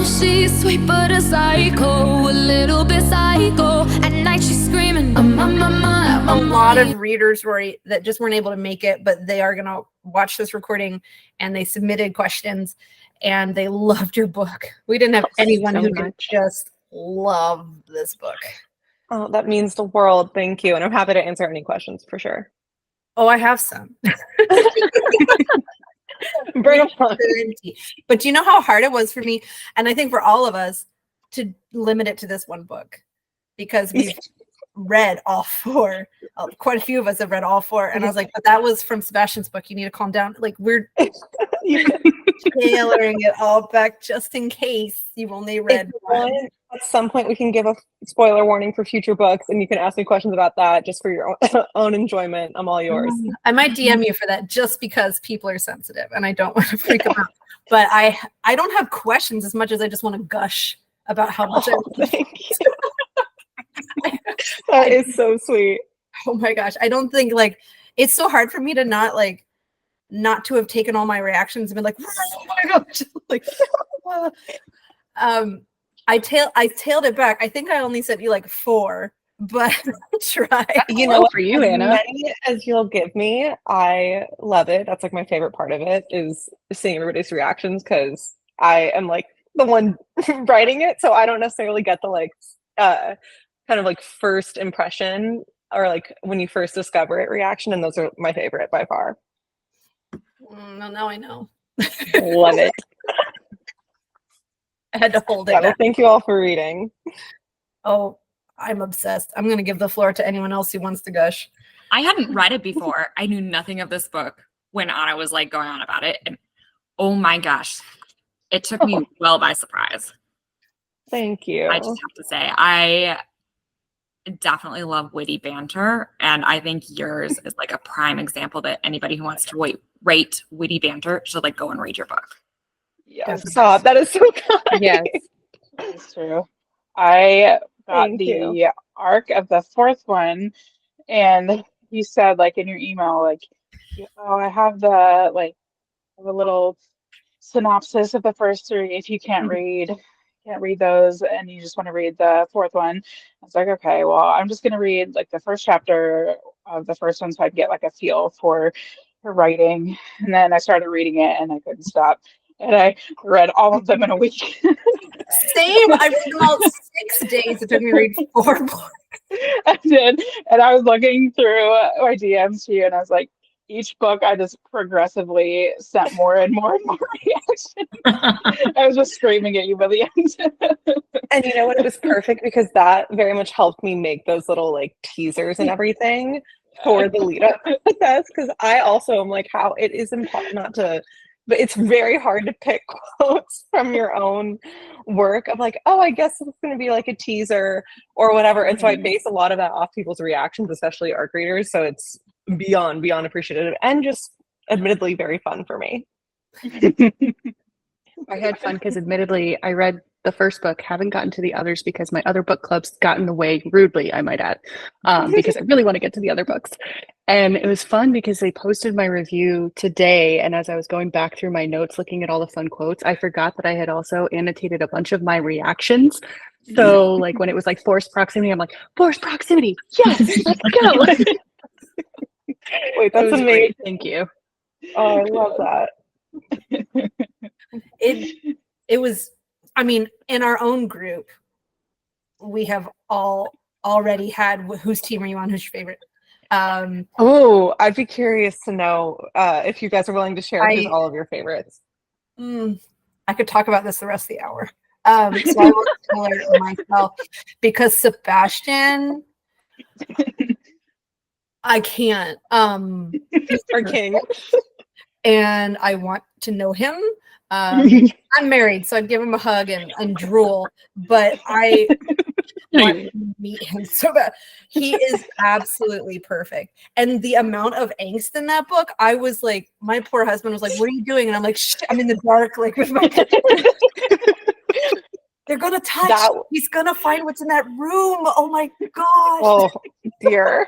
she's sweet but a psycho, a little bit psycho. At night she's screaming, I'm on my mind. A lot of readers, Rory, that just weren't able to make it, but they are going to watch this recording, and they submitted questions, and they loved your book. We didn't have anyone who didn't just love this book. Oh, that means the world. Thank you. And I'm happy to answer any questions for sure. Oh, I have some. Bring them on. But do you know how hard it was for me, and I think for all of us, to limit it to this one book? Because we've read all four. Quite a few of us have read all four. And I was like, but that was from Sebastian's book. You need to calm down. Like, we're tailoring it all back just in case you've only read one. At some point, we can give a spoiler warning for future books, and you can ask me questions about that just for your own enjoyment. I'm all yours. I might DM you for that just because people are sensitive and I don't want to freak them out. But I don't have questions as much as I just want to gush about how much I thank you. That is so sweet. Oh my gosh. I don't think, like, it's so hard for me to not to have taken all my reactions and been like, oh my gosh. Like, I tailed it back. I think I only sent you like 4, but try. You know, for you, as Anna. many as you'll give me, I love it. That's like my favorite part of it, is seeing everybody's reactions, because I am like the one writing it, so I don't necessarily get the like kind of like first impression, or like when you first discover it reaction, and those are my favorite by far. Well, now I know. Love it. I had to hold it Well, back. thank you all for reading. Oh, I'm obsessed. I'm going to give the floor to anyone else who wants to gush. I hadn't read it before. I knew nothing of this book when Anna was like going on about it. And oh my gosh, it took me well by surprise. Thank you. I just have to say, I definitely love witty banter. And I think yours is like a prime example that anybody who wants to rate witty banter should like go and read your book. Yes. Stop. That is so kind. Yes, that's true. I got Thank the you. arc of the 4th one, and you said like in your email, like, oh, I have the like a little synopsis of the first 3. If you can't read those and you just want to read the 4th one, I was like, okay, well, I'm just gonna read like the first chapter of the first one so I can get like a feel for her writing. And then I started reading it and I couldn't stop. And I read all of them in a week. Same. I read them all 6 days. It took me to read 4 books. I did. And I was looking through my DMs to you, and I was like, each book I just progressively sent more and more and more reactions. I was just screaming at you by the end. And you know what? It was perfect because that very much helped me make those little like teasers and everything for the lead up process. Because I also am like, how it is important not to, but it's very hard to pick quotes from your own work of like, oh, I guess it's going to be like a teaser or whatever. And so I base a lot of that off people's reactions, especially ARC readers. So it's beyond appreciative and just admittedly very fun for me. I had fun because admittedly I read the first book, haven't gotten to the others because my other book clubs got in the way rudely, I might add, because I really want to get to the other books. And it was fun because they posted my review today. And as I was going back through my notes, looking at all the fun quotes, I forgot that I had also annotated a bunch of my reactions. So like when it was like forced proximity, I'm like, forced proximity. Yes, let's go. Wait, that's amazing. Great. Thank you. Oh, I love that. It was, I mean, in our own group, we have all already had whose team are you on? Who's your favorite? Oh, I'd be curious to know if you guys are willing to share who's all of your favorites. I could talk about this the rest of the hour. So I will tell myself because Sebastian, I can't. He's our king. And I want to know him. I'm married, so I'd give him a hug and drool, but I want to meet him so bad. He is absolutely perfect. And the amount of angst in that book, I was like, my poor husband was like, what are you doing? And I'm like, shh, I'm in the dark, like with my they're gonna touch. He's gonna find what's in that room. Oh my gosh. Oh dear.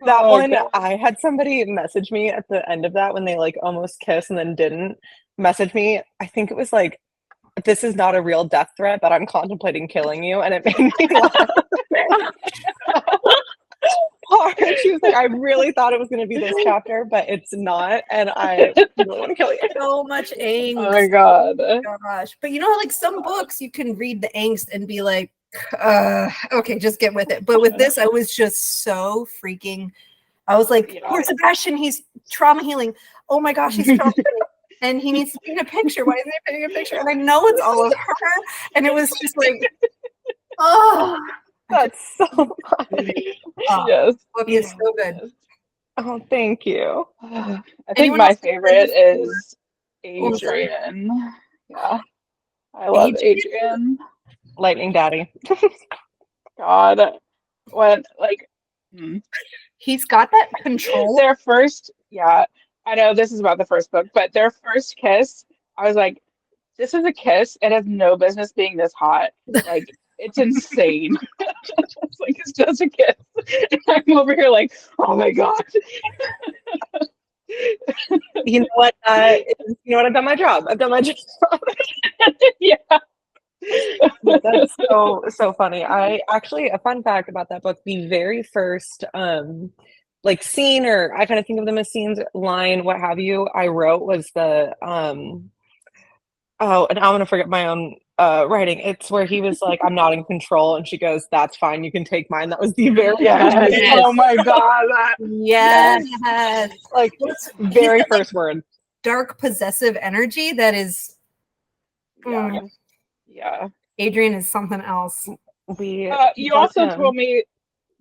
That one, God. I had somebody message me at the end of that when they like almost kissed and then didn't message me. I think it was like this is not a real death threat, but I'm contemplating killing you. And it made me laugh hard. She was like, I really thought it was going to be this chapter, but it's not. And I really want to kill you. So much angst. Oh my god. Oh my gosh. But you know, like some books you can read the angst and be like, okay, just get with it. But with this, I was just so freaking, I was like, poor Sebastian, he's trauma healing. Oh my gosh, he's trauma healing. And he needs to paint a picture. Why isn't he painting a picture? And I know it's all of her. And it was just like, oh, that's so funny. Yes. Book is so good. Oh, thank you. I think my favorite is Adrian. Yeah. I love Adrian. Lightning Daddy. God. When he's got that control. Their first, I know this is about the first book, but their first kiss, I was like, this is a kiss. It has no business being this hot. Like, it's insane. It's like, it's just a kiss. And I'm over here like, oh my God. You know what? I've done my job. I've done my job. Yeah. That's so funny. I actually, a fun fact about that book, the very first scene, or I kind of think of them as scenes, line, what have you, I wrote was the and I'm gonna forget my own writing. It's where he was like, I'm not in control, and she goes, that's fine, you can take mine. That was the very yes. Oh my God. Yes. Like very first word. Dark possessive energy that is Yeah. Adrian is something else. You also told me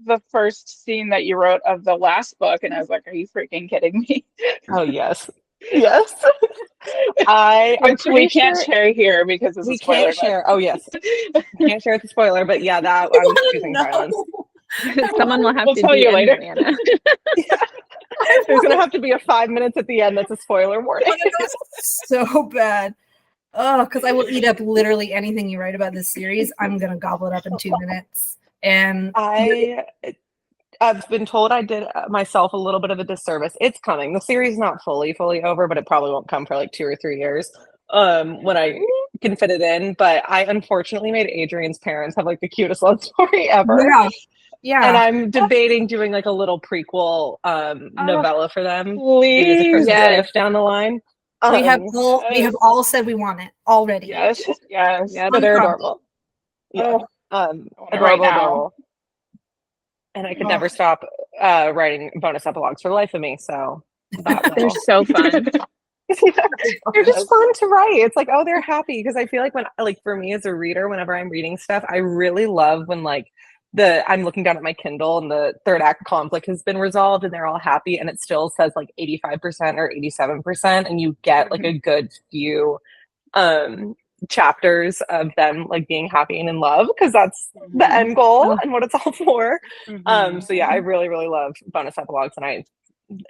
the first scene that you wrote of the last book, and I was like, are you freaking kidding me? Oh yes. Yes. Which we can't share here because it's we can't share. Oh yes. We can't share, it's a spoiler, but yeah, that I was choosing violence. Someone will have we'll to tell you later. Anna. There's gonna have to be a 5 minutes at the end that's a spoiler warning. So bad. Oh, because I will eat up literally anything you write about this series. I'm gonna gobble it up in 2 minutes. And I've been told I did myself a little bit of a disservice. It's coming. The series is not fully over, but it probably won't come for like 2 or 3 years when I can fit it in. But I unfortunately made Adrian's parents have like the cutest love story ever. Yeah. And I'm debating doing like a little prequel novella for them. Please. Maybe as a Christmas gift down the line. We have all said we want it already. Yes. Yeah, but they're adorable. Yeah. Adorable. And I could never stop writing bonus epilogues for the life of me. So they're so fun. They're just fun to write. It's like, oh, they're happy, because I feel like for me as a reader, whenever I'm reading stuff, I really love when I'm looking down at my Kindle and the third act conflict has been resolved and they're all happy and it still says like 85% or 87% and you get like a good few chapters of them like being happy and in love, because that's the end goal and what it's all for. So yeah, I really, really love bonus epilogues, and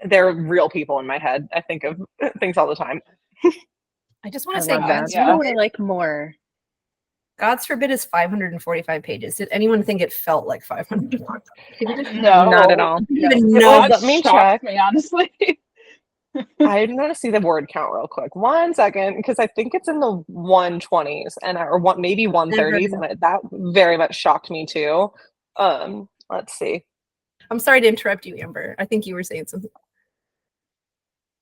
they're real people in my head. I think of things all the time. I just want to say that's what I like more. God's Forbid is 545 pages. Did anyone think it felt like 500? No, not at all. Let me check. Me, honestly. I want to see the word count real quick. 1 second, because I think it's in the 120s or maybe 130s, and that very much shocked me too. Let's see. I'm sorry to interrupt you, Amber. I think you were saying something.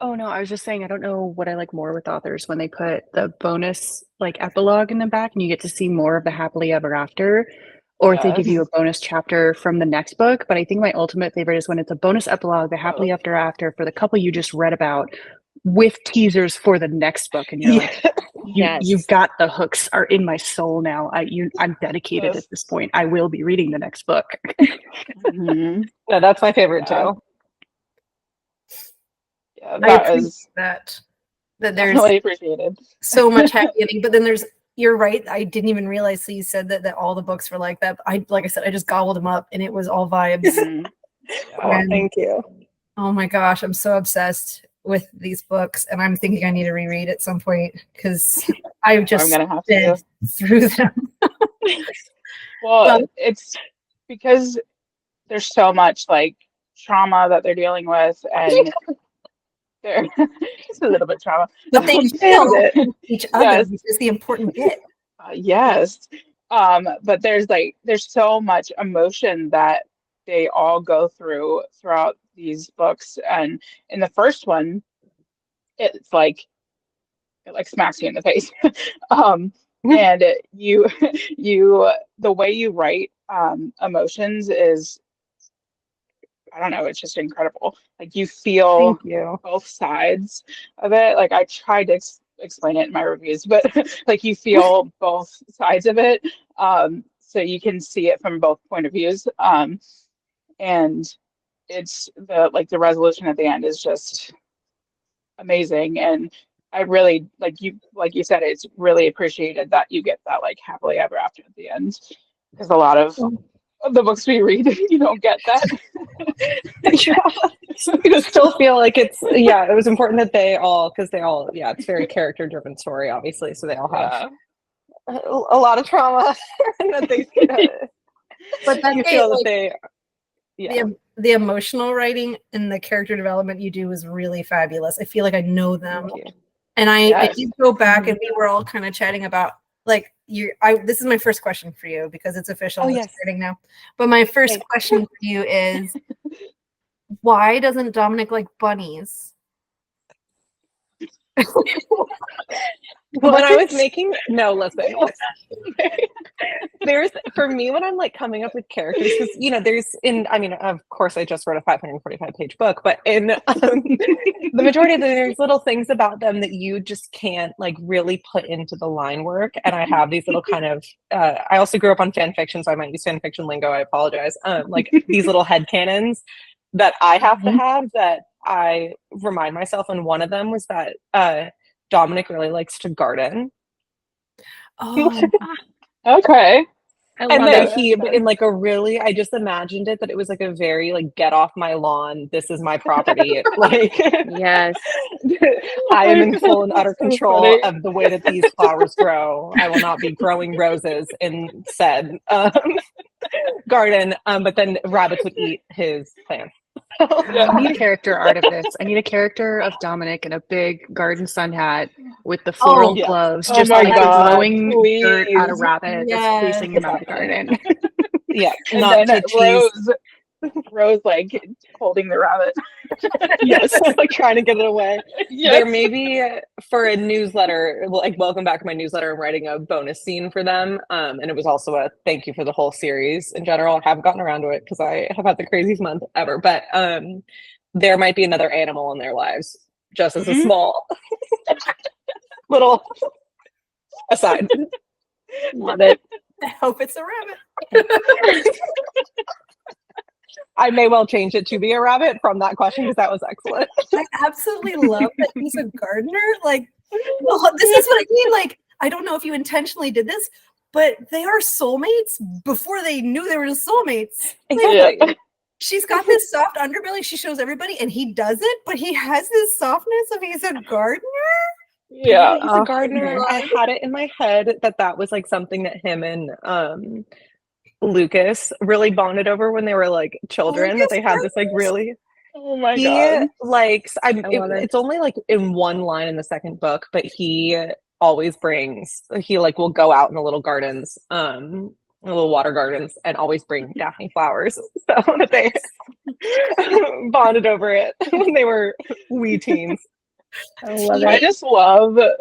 Oh no, I was just saying I don't know what I like more with authors, when they put the bonus epilogue in the back and you get to see more of the happily ever after, or if they give you a bonus chapter from the next book. But I think my ultimate favorite is when it's a bonus epilogue, the happily ever after for the couple you just read about, with teasers for the next book, and you're like, you've got the hooks are in my soul now. I'm dedicated at this point. I will be reading the next book. No, that's my favorite too. Yeah, that there's really appreciated. So much happy ending, but then you're right. I didn't even realize that you said that all the books were like that. Like I said, I just gobbled them up, and it was all vibes. Thank you. Oh my gosh, I'm so obsessed with these books, and I'm thinking I need to reread at some point because I've just I'm gonna have to through them. Well, it's because there's so much trauma that they're dealing with, and they're just a little bit trauma. But they And feel each other, yes. which is the important bit. Yes. But there's so much emotion that they all go through throughout these books. And in the first one, it's like it like smacks you in the face. And the way you write emotions is, I don't know, it's just incredible. Like you feel Thank you. both sides of it. Like I tried to explain it in my reviews, but like you feel both sides of it. So you can see it from both point of views. And it's the resolution at the end is just amazing. And I really like you said, it's really appreciated that you get that like happily ever after at the end. Because a lot of the books we read, you don't get that. You still feel like it was important that it's very character driven story, obviously, so they all have a lot of trauma and that they But that you feel that they the emotional writing and the character development you do is really fabulous. I feel like I know them. And I did go back and we were all kind of chatting about like this is my first question for you because it's official. Oh, it's starting now. But my first question for you is why doesn't Dominic like bunnies? When I was making listen. There's for me when I'm like coming up with characters, because of course I just wrote a 545-page book, but in the majority of there's little things about them that you just can't like really put into the line work. And I have these little kind of I also grew up on fan fiction, so I might use fan fiction lingo. I apologize. Like these little headcanons that I have to have that I remind myself, and one of them was that Dominic really likes to garden. Oh, okay. And then he, in like a really, I just imagined it that it was like a very like get off my lawn, this is my property. Like, yes, I am in full and utter control of the way that these flowers grow. I will not be growing roses in said garden. But then rabbits would eat his plants. I need a character art of this. I need a character of Dominic in a big garden sun hat with the floral gloves, just my like God, blowing dirt please. at a rabbit that's fleecing him out of the garden. And not then to tease. Rose like holding the rabbit. Yes, like trying to get it away. Yes. There may be for a newsletter, like welcome back to my newsletter, I'm writing a bonus scene for them. And it was also a thank you for the whole series in general. I haven't gotten around to it because I have had the craziest month ever, but there might be another animal in their lives, just as a small little aside. Love it. I hope it's a rabbit. I may well change it to be a rabbit from that question because that was excellent. I absolutely love that he's a gardener. Like, well, this is what I mean. Like, I don't know if you intentionally did this, but they are soulmates before they knew they were soulmates. Exactly. She's got this soft underbelly she shows everybody, and he doesn't, but he has this softness of he's a gardener. Yeah. He's a gardener. I had it in my head that was like something that him and Lucas really bonded over when they were like children, that they had this like really oh my God. likes it's only like in one line in the second book, but he always will go out in the little gardens, little water gardens, and always bring Daphne flowers, so that they bonded over it when they were wee teens. I just love the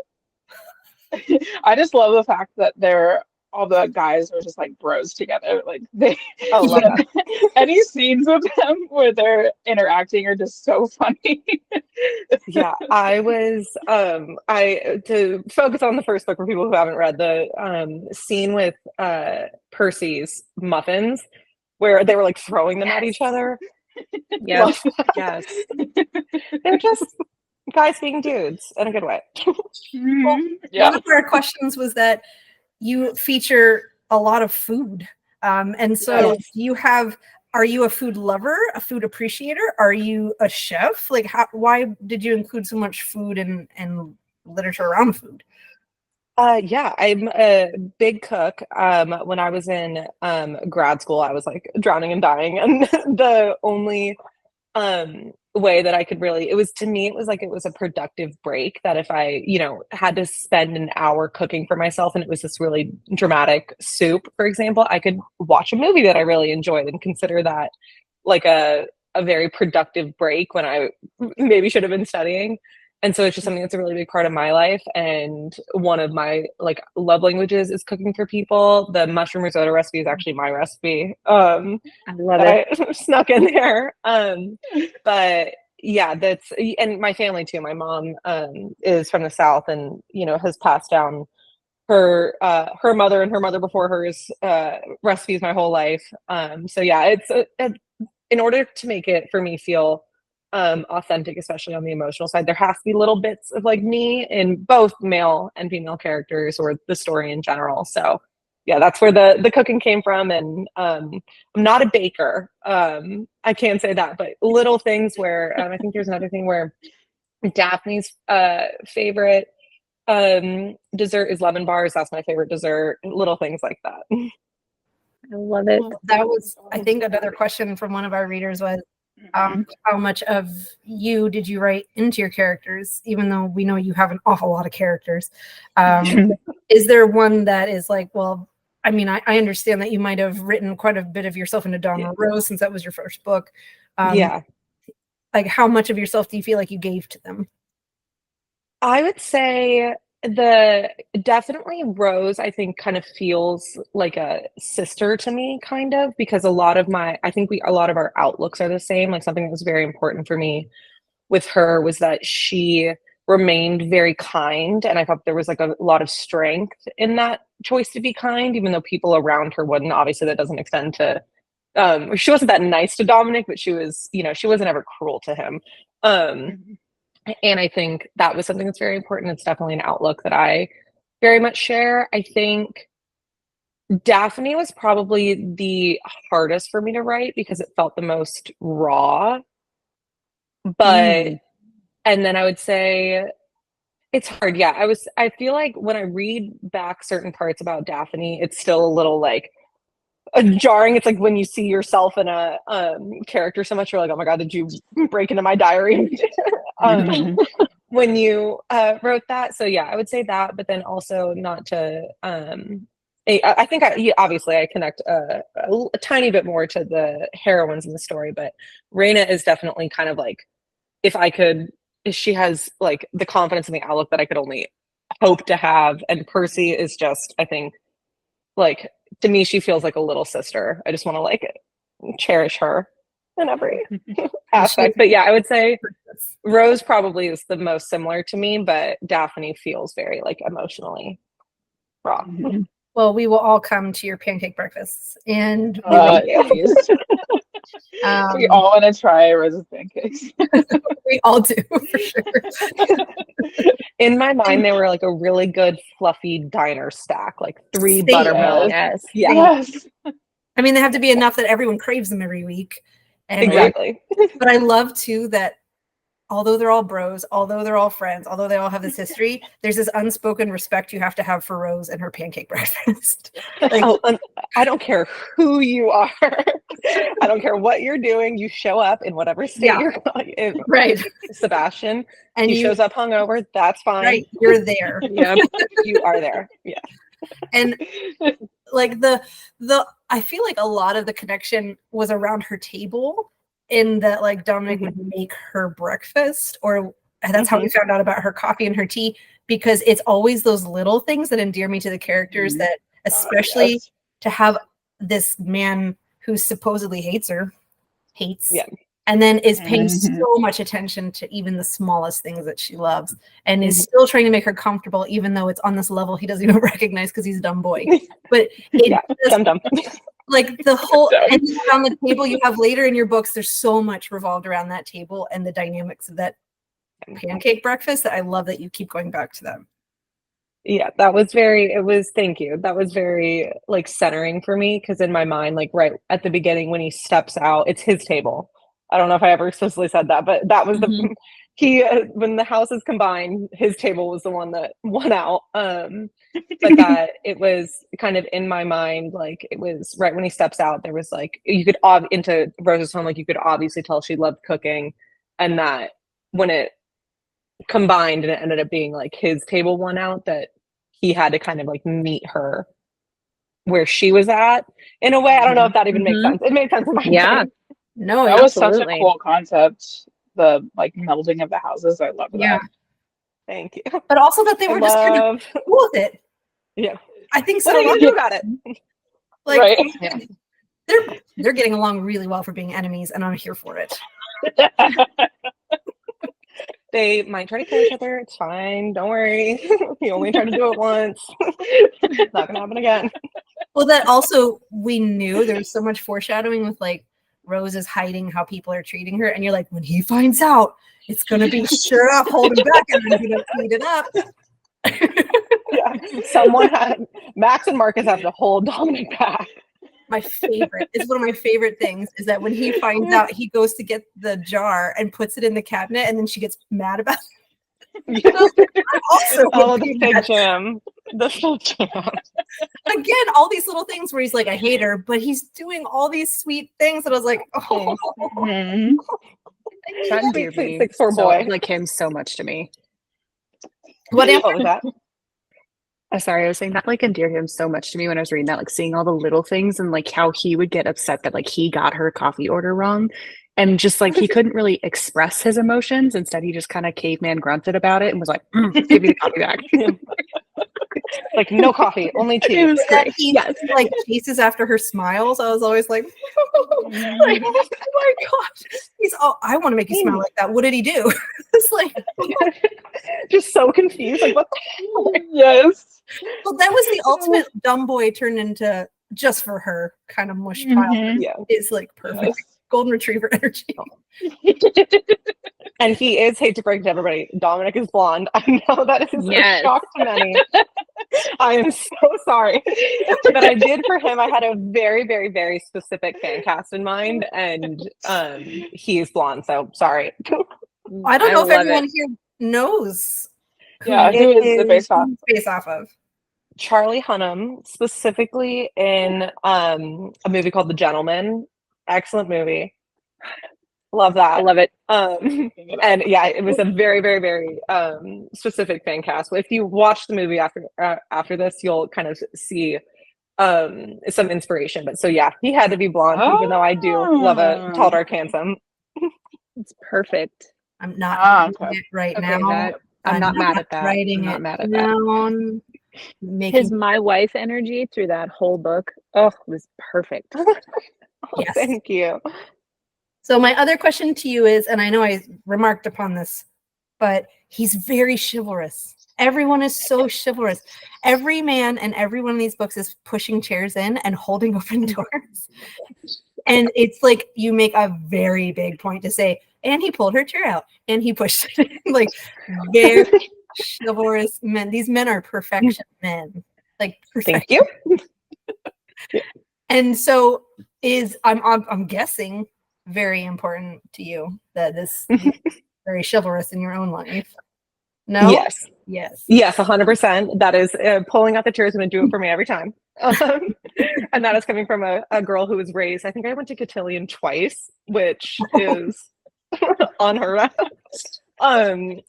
fact that all the guys are just like bros together. Like love that. Any scenes with them where they're interacting are just so funny. Yeah, I was to focus on the first book for people who haven't read the scene with Percy's muffins where they were like throwing them at each other. Yes. They're just guys being dudes in a good way. Well, one of our questions was that you feature a lot of food. And so are you a food lover, a food appreciator? Are you a chef? Like, why did you include so much food and literature around food? Yeah, I'm a big cook. When I was in grad school, I was like drowning and dying. And the only way that I could really, it was, to me, it was like, it was a productive break that if I, you know, had to spend an hour cooking for myself and it was this really dramatic soup, for example, I could watch a movie that I really enjoyed and consider that like a very productive break when I maybe should have been studying. And so it's just something that's a really big part of my life. And one of my like love languages is cooking for people. The mushroom risotto recipe is actually my recipe. I love it. I snuck in there. But yeah, that's, and my family too. My mom is from the South and, you know, has passed down her mother and her mother before hers recipes my whole life. So yeah, it's in order to make it for me feel authentic, especially on the emotional side, there has to be little bits of like me in both male and female characters or the story in general. So yeah, that's where the cooking came from. And I'm not a baker. I can't say that, but little things where I think there's another thing where Daphne's favorite dessert is lemon bars. That's my favorite dessert. Little things like that. I love it. Well, that was, I think, another question from one of our readers was, how much of you did you write into your characters, even though we know you have an awful lot of characters? Is there one that is like, well, I mean, I understand that you might have written quite a bit of yourself into Donna Rose since that was your first book. Yeah. Like, how much of yourself do you feel like you gave to them? I would say definitely Rose, I think, kind of feels like a sister to me, kind of, because a lot of our outlooks are the same. Like something that was very important for me with her was that she remained very kind. And I thought there was like a lot of strength in that choice to be kind, even though people around her wouldn't. Obviously, that doesn't extend to, she wasn't that nice to Dominic, but she was, you know, she wasn't ever cruel to him. And I think that was something that's very important. It's definitely an outlook that I very much share. I think Daphne was probably the hardest for me to write because it felt the most raw. But, and then I would say it's hard. Yeah, I feel like when I read back certain parts about Daphne, it's still a little like jarring. It's like when you see yourself in a character so much, you're like, oh my God, did you break into my diary? When you wrote that. So yeah, I would say that, but then also not to I think obviously I connect a tiny bit more to the heroines in the story, but Raina is definitely kind of like, if she has like the confidence and the outlook that I could only hope to have. And Percy is just, I think, like, to me, she feels like a little sister. I just want to like cherish her in every aspect. But yeah, I would say Rose probably is the most similar to me, but Daphne feels very like emotionally raw. Well, we will all come to your pancake breakfasts, and Yes. We all want to try Rose's pancakes. we all do, for sure. In my mind, they were like a really good fluffy diner stack, like 3 buttermilk. Yes. Yeah. Yes. I mean, they have to be enough that everyone craves them every week. And Exactly. but I love too that although they're all bros, although they're all friends, although they all have this history, there's this unspoken respect you have to have for Rose and her pancake breakfast. Like, I don't care who you are. I don't care what you're doing. You show up in whatever state you're in. Right. Sebastian, and he shows up hungover. That's fine. Right. You're there. Yeah, you are there. Yeah. And like I feel like a lot of the connection was around her table, in that like Dominic would make her breakfast, or that's how we found out about her coffee and her tea, because it's always those little things that endear me to the characters, that especially to have this man who supposedly hates, and then is paying so much attention to even the smallest things that she loves, and is still trying to make her comfortable, even though it's on this level he doesn't even recognize because he's a dumb boy. But dumb. Like the whole and around the table you have later in your books, there's so much revolved around that table and the dynamics of that pancake breakfast that I love that you keep going back to them. Yeah, thank you. That was very like centering for me, because in my mind, like right at the beginning when he steps out, it's his table. I don't know if I ever explicitly said that, but that was when the houses combined, his table was the one that won out. But that it was kind of in my mind, like it was right when he steps out, there was like, you could into Rose's home, like you could obviously tell she loved cooking. and that when it combined and it ended up being like his table won out, that he had to kind of like meet her where she was at in a way. I don't know if that even makes sense. It made sense in my brain. No, That was such a absolutely. cool concept. The like melding of the houses. I love that. yeah. Thank you. But also that they were just kind of cool with it. Yeah. I think What so. do you do about it? Like, Right. Yeah. they're getting along really well for being enemies, and I'm here for it. They might try to kill each other. It's fine. Don't worry. You only tried to do it once. It's not gonna happen again. Well, that also we knew there was so much foreshadowing with like Rose is hiding how people are treating her, and you're like, when he finds out, it's gonna be sure up, hold him back, and I'm gonna clean it up. Yeah. Someone had Max and Marcus have to hold Dominic back. My favorite, it's one of my favorite things, is that when he finds out, he goes to get the jar and puts it in the cabinet, and then she gets mad about it. I also Oh, would the be fig mad. jam. The fig jam. Again, all these little things where he's like, I hate her, but he's doing all these sweet things, and I was like, oh, Mhm. That Sweet, endeared sweet me 6'4" boy. like him so much to me. what am What was that? Sorry, I was saying that like endeared him so much to me when I was reading that, like seeing all the little things and like how he would get upset that like he got her coffee order wrong. And just like he couldn't really express his emotions. Instead, he just kind of caveman grunted about it and was like, give me the coffee back. Like, no coffee, only tea. It was that great. he Yes. like chases after her smiles? I was always like, like, oh my gosh, he's I want to make you smile like that. What did he do? It's like, Just so confused. Like, what the hell? Yes. well, that was the ultimate dumb boy turned into just for her kind of mush pile. Mhm. Yeah. It's like perfect Yes. golden retriever energy. And he is, hate to break it to everybody, Dominic is blonde. I know that is Yes. a shock to many. I am so sorry. But I did for him. I had a very, very, very specific fan cast in mind, and he's blonde, so sorry. I don't know if love everyone it. here knows Yeah. It Who is the is- based off? based off of. Charlie Hunnam, specifically in a movie called The Gentleman. Excellent movie. Love that. I love it. And yeah, it was a very, very, very specific fan cast. If you watch the movie after this, you'll kind of see some inspiration. But so yeah, he had to be blonde, even though I do love a tall, dark, handsome. It's perfect. I'm not Okay. writing it right Okay, now. that I'm not mad at that. Writing I'm not it mad at that. down. His Making my wife energy through that whole book, oh, was perfect. Yes. Thank you. So my other question to you is, and I know I remarked upon this, but he's very chivalrous. Everyone is so chivalrous. Every man in every one of these books is pushing chairs in and holding open doors. And it's like you make a very big point to say, and he pulled her chair out and he pushed it in. Like very chivalrous men. These men are perfection men. Like perfection. Thank you. And so I'm guessing very important to you that this is very chivalrous in your own life. No? Yes. Yes. Yes, 100%. That is pulling out the chairs and do it for me every time. And that is coming from a girl who was raised, I think I went to cotillion twice, which is unheard of.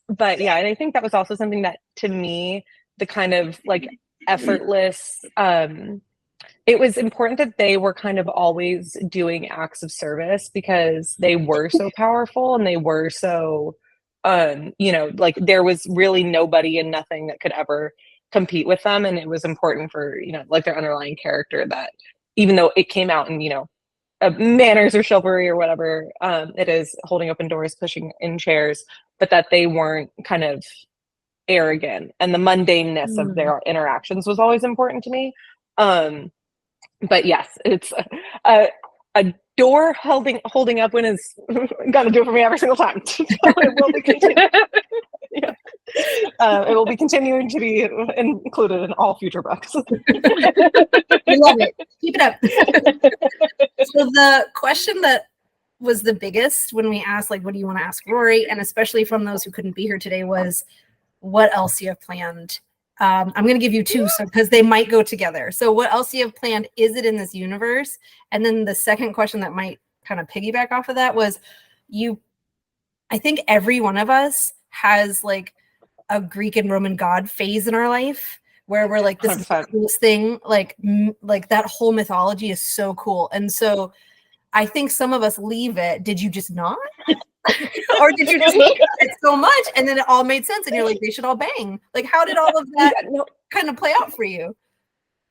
But yeah, and I think that was also something that, to me, the kind of like effortless, it was important that they were kind of always doing acts of service because they were so powerful and they were so like there was really nobody and nothing that could ever compete with them. And it was important for, like their underlying character that even though it came out in, manners or chivalry or whatever, it is holding open doors, pushing in chairs, but that they weren't kind of arrogant, and the mundaneness of their interactions was always important to me. But yes, it's a door holding up when is gonna do it for me every single time. So it will be continuing. Yeah. It will be continuing to be included in all future books. We love it. Keep it up. So the question that was the biggest when we asked, like, what do you want to ask Rory? And especially from those who couldn't be here today was, what else you have planned? I'm going to give you two, so because they might go together. So what else you have planned? Is it in this universe? And then the second question that might kind of piggyback off of that was, you I think every one of us has like a Greek and Roman god phase in our life where we're like, this is the 100%. coolest thing. Like that whole mythology is so cool. And so I think some of us leave it. Did you just not? Or did you just love it so much and then it all made sense and you're like, they should all bang? Like, how did all of that kind of play out for you?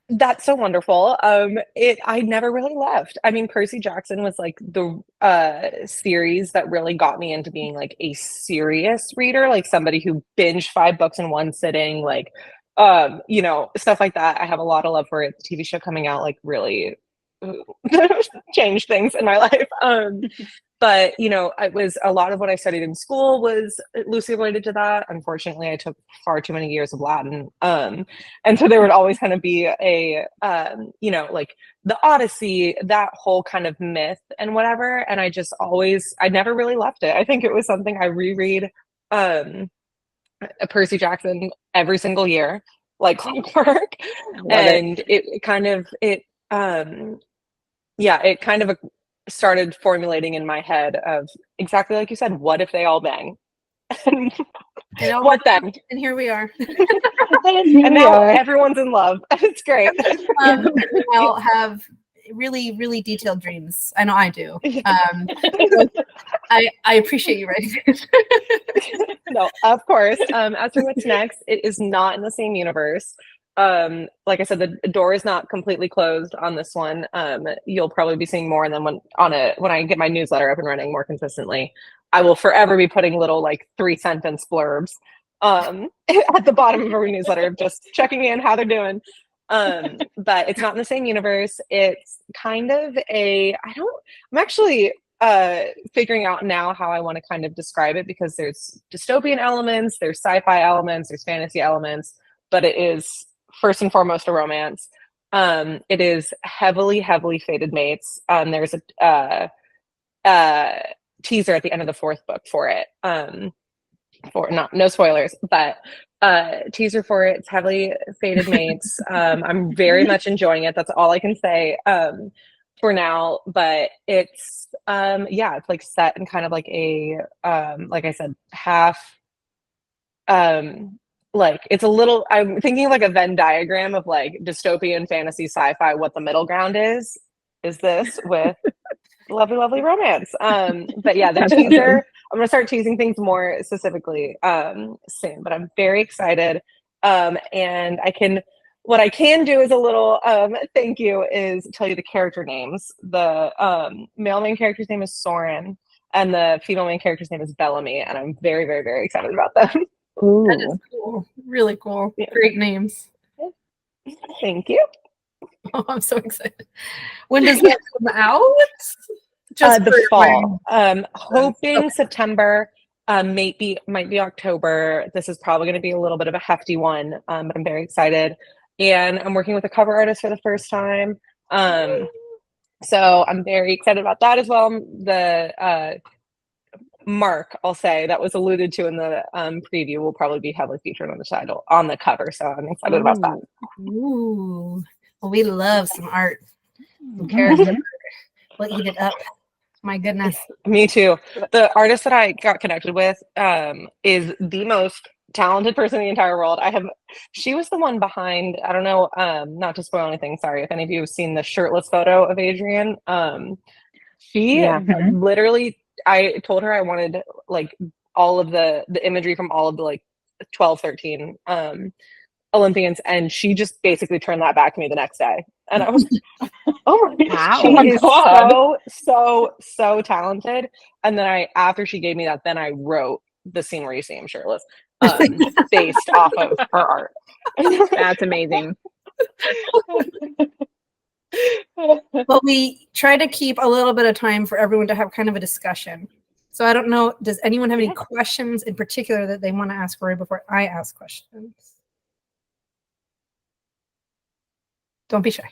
That's so wonderful. I never really left. I mean, Percy Jackson was like the series that really got me into being like a serious reader, like somebody who binged 5 books in one sitting, like you know, stuff like that. I have a lot of love for it. The TV show coming out like really changed things in my life. But you know, it was a lot of what I studied in school was loosely related to that. Unfortunately, I took far too many years of Latin, and so there would always kind of be a you know, like the Odyssey, that whole kind of myth and whatever. And I never really left it. I think it was something I reread Percy Jackson every single year, like clockwork, and it kind of started formulating in my head of exactly like you said, what if they all bang? And what then? And here we are. And now everyone's in love. It's great. I'll have really, really detailed dreams. I know I do. I appreciate you writing this. No, of course. As for what's next, it is not in the same universe. Like I said, the door is not completely closed on this one. You'll probably be seeing more, and then when I get my newsletter up and running more consistently, I will forever be putting little like 3-sentence blurbs at the bottom of every newsletter, just checking in how they're doing. But it's not in the same universe. It's kind of I'm actually figuring out now how I want to kind of describe it, because there's dystopian elements, there's sci-fi elements, there's fantasy elements, but it is first and foremost a romance. It is heavily fated mates. There's a teaser at the end of the 4th book for it. No spoilers, but teaser for it. It's heavily fated mates. I'm very much enjoying it. That's all I can say for now. But it's it's like set in kind of like a like I said, half like it's a little, I'm thinking of like a Venn diagram of like dystopian fantasy sci-fi. What the middle ground is this with lovely romance. But yeah, the teaser, I'm gonna start teasing things more specifically soon, but I'm very excited. And what I can do is a little thank you, is tell you the character names. The male main character's name is Soren, and the female main character's name is Bellamy, and I'm very very excited about them. Ooh. That is cool. Really cool. Yeah. Great names. Thank you. Oh, I'm so excited. When does that come out? Just the fall. Hoping September. Might be October. This is probably going to be a little bit of a hefty one, but I'm very excited. And I'm working with a cover artist for the first time. So I'm very excited about that as well. The Mark, I'll say, that was alluded to in the preview will probably be heavily featured on the cover. So I'm excited about that. Ooh. Well, we love some art. Some character. We'll eat it up. My goodness. Me too. The artist that I got connected with is the most talented person in the entire world. She was the one behind, I don't know, not to spoil anything, sorry if any of you have seen the shirtless photo of Adrian. She literally, I told her I wanted like all of the imagery from all of the like 12, 13 Olympians, and she just basically turned that back to me the next day. And I was oh my gosh, she is so talented. And then after she gave me that, then I wrote the scene where you see him shirtless based off of her art. That's amazing. Well, we try to keep a little bit of time for everyone to have kind of a discussion. So I don't know, does anyone have any questions in particular that they want to ask Rory before I ask questions? Don't be shy.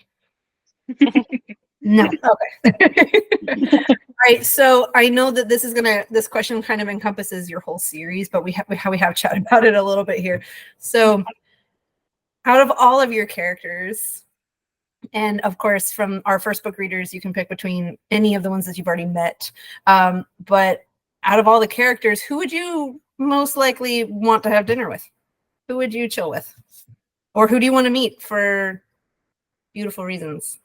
No. Okay. All right. So I know that this question kind of encompasses your whole series, but we have chatted about it a little bit here. So out of all of your characters, and of course from our first book readers, you can pick between any of the ones that you've already met. But out of all the characters, who would you most likely want to have dinner with? Who would you chill with? Or who do you want to meet for beautiful reasons?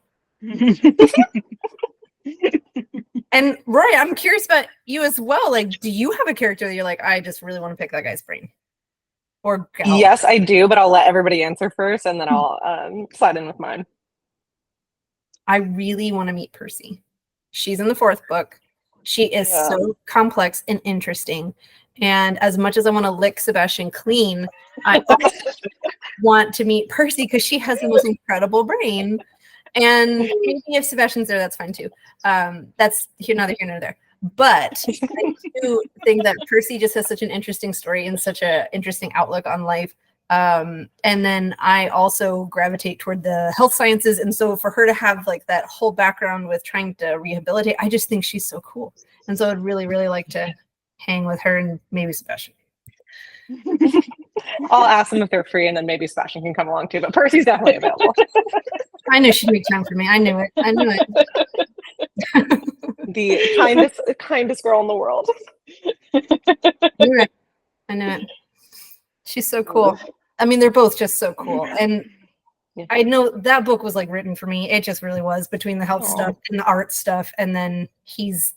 And Rory, I'm curious about you as well. Like, do you have a character that you're like, I just really want to pick that guy's brain? Or gal? Yes, I do, but I'll let everybody answer first, and then I'll slide in with mine. I really want to meet Percy. She's in the 4th book. She is so complex and interesting. And as much as I want to lick Sebastian clean, I also want to meet Percy because she has the most incredible brain. And maybe if Sebastian's there, that's fine too. That's neither here nor there. But I do think that Percy just has such an interesting story and such an interesting outlook on life. And then I also gravitate toward the health sciences. And so for her to have like that whole background with trying to rehabilitate, I just think she's so cool. And so I'd really, really like to hang with her and maybe Sebastian. I'll ask them if they're free, and then maybe Sebastian can come along too, but Percy's definitely available. I knew she'd make time for me. I knew it. The kindest girl in the world. I knew it. She's so cool. I mean, they're both just so cool. And I know that book was like written for me. It just really was, between the health stuff and the art stuff. And then he's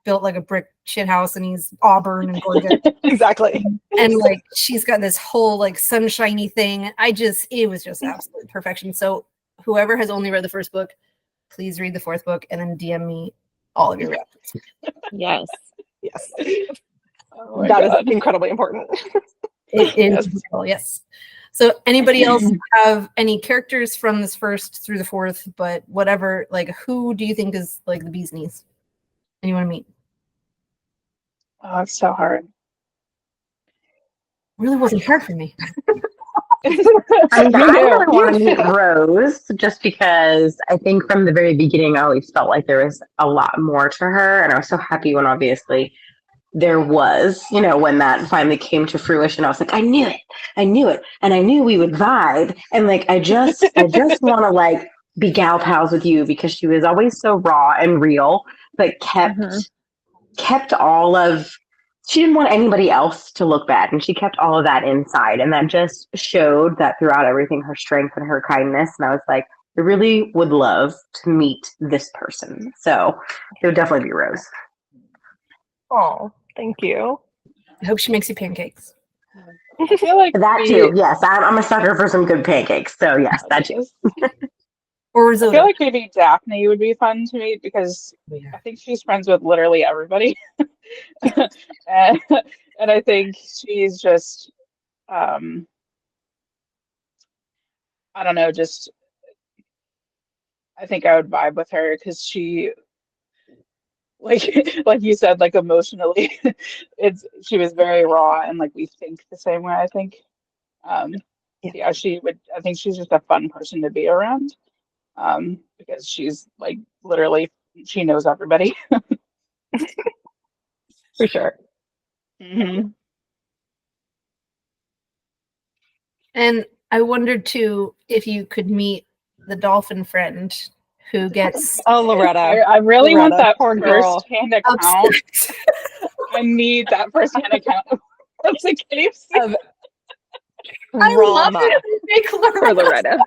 built like a brick shit house and he's Auburn and gorgeous. Exactly. And like she's got this whole like sunshiny thing. It was just absolute perfection. So whoever has only read the 1st book, please read the 4th book and then DM me all of your reactions. Yes. Yes. Oh That is incredibly important. It is yes. So anybody else have any characters from this 1st through the 4th, but whatever, like who do you think is like the bee's knees? And you want to meet? Oh, it's so hard. Really wasn't hard for me. I mean, I really want to meet Rose just because I think from the very beginning, I always felt like there was a lot more to her. And I was so happy when obviously there was, when that finally came to fruition. I was like, I knew it. And I knew we would vibe. And like, I just want to like be gal pals with you because she was always so raw and real, but kept all of, she didn't want anybody else to look bad, and she kept all of that inside, and that just showed that throughout everything, her strength and her kindness. And I was like, I really would love to meet this person. So it would definitely be Rose. Oh, thank you. I hope she makes you pancakes. I feel like That too. Yes, I'm a sucker for some good pancakes. So yes, that too. Or I risotto. feel like maybe Daphne would be fun to meet because I think she's friends with literally everybody. and I think she's just, I don't know, just, I think I would vibe with her because she, like you said, like emotionally, she was very raw and like we think the same way, I think. I think she's just a fun person to be around. Because she's like literally, she knows everybody. For sure. Mm-hmm. And I wondered too if you could meet the dolphin friend who gets Oh, Loretta. I really want Loretta, that poor girl. first-hand account. I need that first-hand account of the KFC. Of I love trauma. it. Make For Loretta.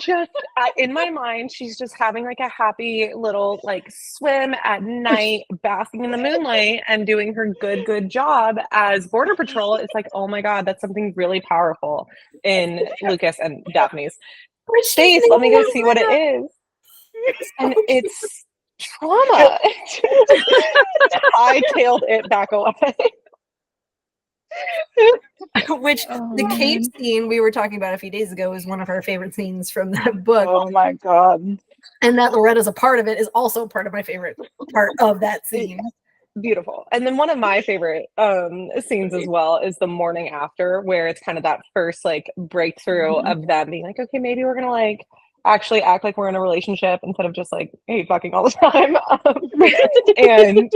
Just in my mind, she's just having like a happy little like swim at night, basking in the moonlight, and doing her good job as Border Patrol. It's like, oh my God, that's something really powerful in Lucas and Daphne's face. Let me go see what it is. And it's trauma. I tailed it back away. Which the cave scene we were talking about a few days ago is one of our favorite scenes from that book. Oh my God. And that Loretta's a part of it is also part of my favorite part of that scene. Beautiful. And then one of my favorite scenes as well is the morning after, where it's kind of that first like breakthrough of them being like, okay, maybe we're gonna like actually act like we're in a relationship instead of just like, hey, fucking all the time. And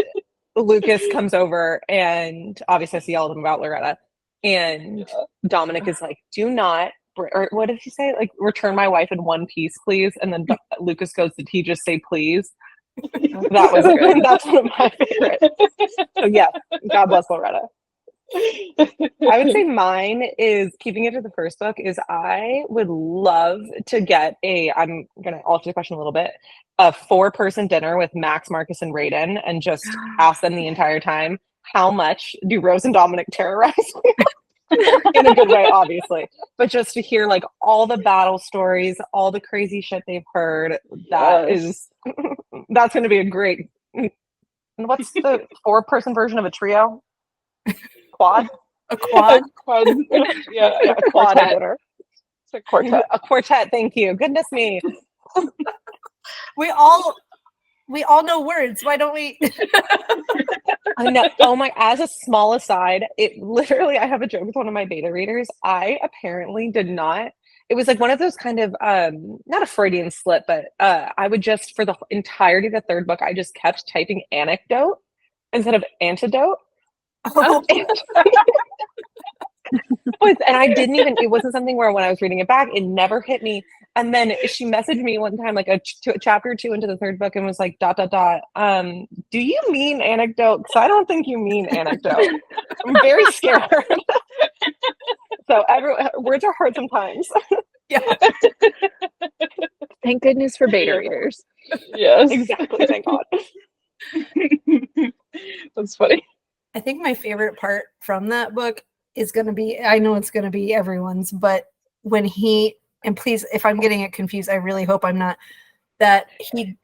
Lucas comes over, and obviously has to yell at him about Loretta. And Dominic is like, do not, or what did he say? Like, return my wife in one piece, please. And then Lucas goes, did he just say please? That's one of my favorites. So yeah, God bless Loretta. I would say mine is, keeping it to the first book, is I would love to get I'm going to alter the question a little bit, a 4-person dinner with Max, Marcus, and Raiden, and just ask them the entire time, how much do Rose and Dominic terrorize me? In a good way, obviously, but just to hear like all the battle stories, all the crazy shit they've heard. That's going to be a great. What's the 4-person version of a trio? Quad? A quad? Yeah, a quad dinner. It's a quartet. A quartet. Thank you. Goodness me. We all know words. Why don't we? I know. Oh my! As a small aside, it literally. I have a joke with one of my beta readers. I apparently did not. It was like one of those kind of not a Freudian slip, but I would just, for the entirety of the third book, I just kept typing anecdote instead of antidote. Oh. And I didn't even, it wasn't something where when I was reading it back, it never hit me. And then she messaged me one time, like a chapter or 2 into the third book, and was like, ... do you mean anecdote? Because I don't think you mean anecdote. I'm very scared. So words are hard sometimes. Yeah. Thank goodness for beta readers. Yes. Exactly. Thank God. That's funny. I think my favorite part from that book is going to be, I know it's going to be everyone's, but when and please, if I'm getting it confused, I really hope I'm not, that he